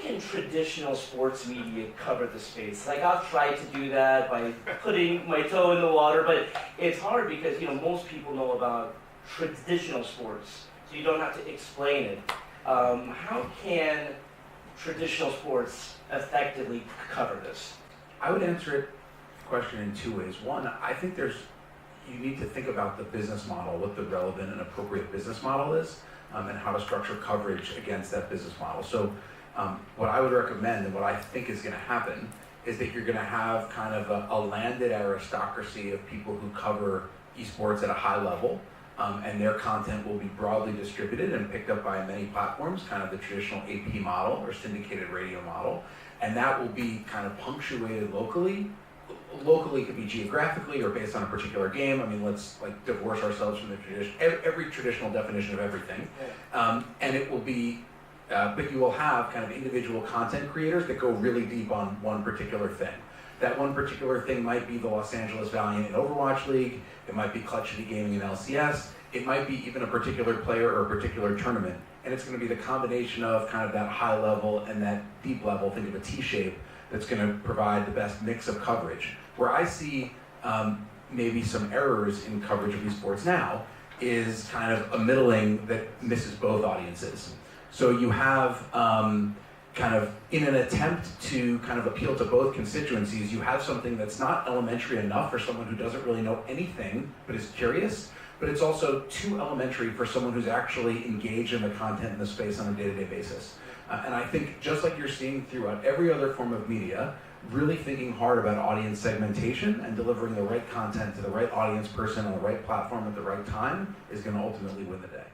can traditional sports media cover the space? Like, I've tried to do that by putting my toe in the water, but it's hard because, most people know about traditional sports, so you don't have to explain it. How can traditional sports effectively cover this? I would answer the question in two ways. One, I think you need to think about the business model, what the relevant and appropriate business model is, and how to structure coverage against that business model. So what I would recommend and what I think is going to happen is that you're going to have kind of a landed aristocracy of people who cover esports at a high level, and their content will be broadly distributed and picked up by many platforms, kind of the traditional AP model or syndicated radio model, and that will be kind of punctuated locally. Locally could be geographically or based on a particular game. I mean, let's divorce ourselves from the every traditional definition of everything. And it will be, but you will have kind of individual content creators that go really deep on one particular thing. That one particular thing might be the Los Angeles Valiant in Overwatch League. It might be Clutch City Gaming in LCS. It might be even a particular player or a particular tournament. And it's going to be the combination of kind of that high level and that deep level, think of a T-shape, that's going to provide the best mix of coverage. Where I see maybe some errors in coverage of esports now is kind of a middling that misses both audiences. So you have kind of, in an attempt to kind of appeal to both constituencies, you have something that's not elementary enough for someone who doesn't really know anything but is curious, but it's also too elementary for someone who's actually engaged in the content in the space on a day-to-day basis. And I think just like you're seeing throughout every other form of media, really thinking hard about audience segmentation and delivering the right content to the right audience person on the right platform at the right time is going to ultimately win the day.